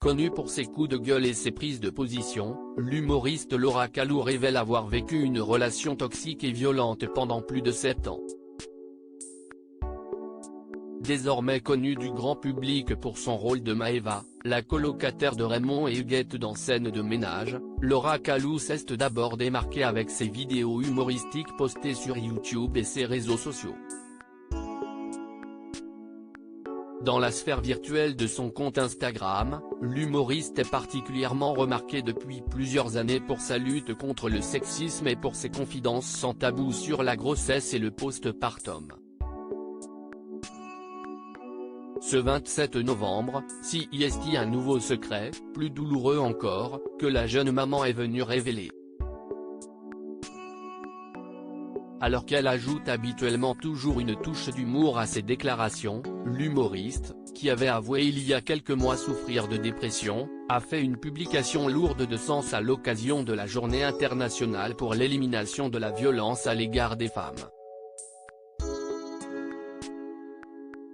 Connu pour ses coups de gueule et ses prises de position, l'humoriste Laura Calloux révèle avoir vécu une relation toxique et violente pendant plus de 7 ans. Désormais connue du grand public pour son rôle de Maëva, la colocataire de Raymond et Huguette dans Scène de ménage, Laura Calloux s'est d'abord démarquée avec ses vidéos humoristiques postées sur YouTube et ses réseaux sociaux. Dans la sphère virtuelle de son compte Instagram, l'humoriste est particulièrement remarqué depuis plusieurs années pour sa lutte contre le sexisme et pour ses confidences sans tabou sur la grossesse et le postpartum. Ce 27 novembre, CIST un nouveau secret, plus douloureux encore, que la jeune maman est venue révéler. Alors qu'elle ajoute habituellement toujours une touche d'humour à ses déclarations, l'humoriste, qui avait avoué il y a quelques mois souffrir de dépression, a fait une publication lourde de sens à l'occasion de la Journée internationale pour l'élimination de la violence à l'égard des femmes.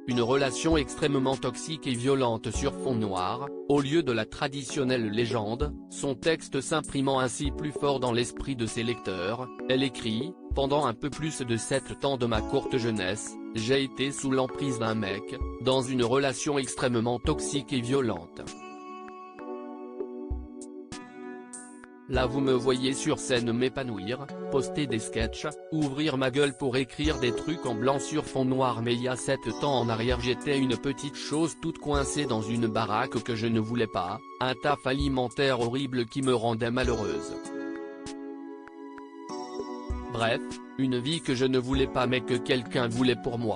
Une relation extrêmement toxique et violente sur fond noir, au lieu de la traditionnelle légende, son texte s'imprimant ainsi plus fort dans l'esprit de ses lecteurs, elle écrit « Pendant un peu plus de 7 ans de ma courte jeunesse, j'ai été sous l'emprise d'un mec, dans une relation extrêmement toxique et violente. Là vous me voyez sur scène m'épanouir, poster des sketchs, ouvrir ma gueule pour écrire des trucs en blanc sur fond noir, mais il y a 7 ans en arrière j'étais une petite chose toute coincée dans une baraque que je ne voulais pas, un taf alimentaire horrible qui me rendait malheureuse. Bref, une vie que je ne voulais pas mais que quelqu'un voulait pour moi. »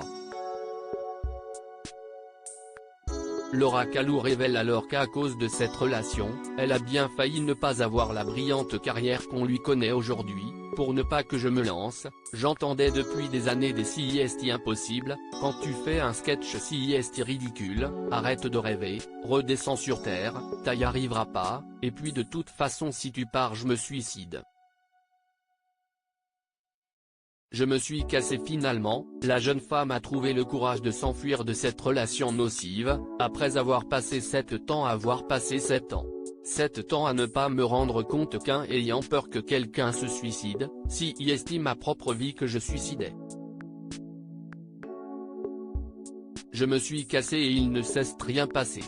Laura Calloux révèle alors qu'à cause de cette relation, elle a bien failli ne pas avoir la brillante carrière qu'on lui connaît aujourd'hui. Pour ne pas que je me lance, j'entendais depuis des années des CIST impossibles, quand tu fais un sketch CIST ridicule, arrête de rêver, redescends sur terre, t'y arriveras pas, et puis de toute façon si tu pars je me suicide. Je me suis cassé finalement, la jeune femme a trouvé le courage de s'enfuir de cette relation nocive, après avoir passé 7 ans à avoir passé 7 ans. 7 ans à ne pas me rendre compte qu'en ayant peur que quelqu'un se suicide, si estime ma propre vie que je suicidais. Je me suis cassé et il ne s'est rien passé.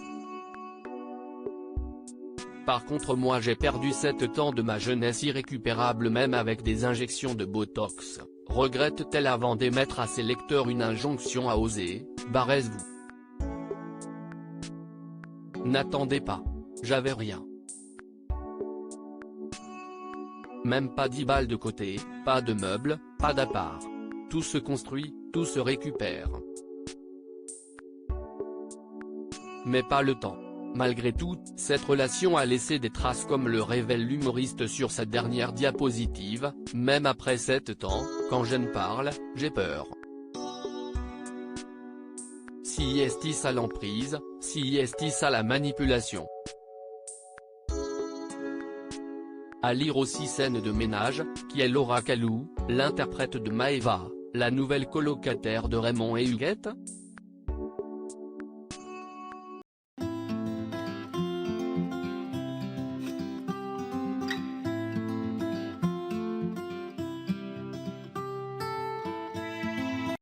Par contre moi j'ai perdu 7 ans de ma jeunesse irrécupérable même avec des injections de Botox. Regrette-t-elle avant d'émettre à ses lecteurs une injonction à oser, barrez-vous. N'attendez pas. J'avais rien. Même pas 10 balles de côté, pas de meubles, pas d'appart. Tout se construit, tout se récupère. Mais pas le temps. Malgré tout, cette relation a laissé des traces comme le révèle l'humoriste sur sa dernière diapositive, même après 7 ans, quand je ne parle, j'ai peur. CIST à l'emprise, CIST à la manipulation. À lire aussi Scène de ménage, qui est Laura Calloux, l'interprète de Maëva, la nouvelle colocataire de Raymond et Huguette.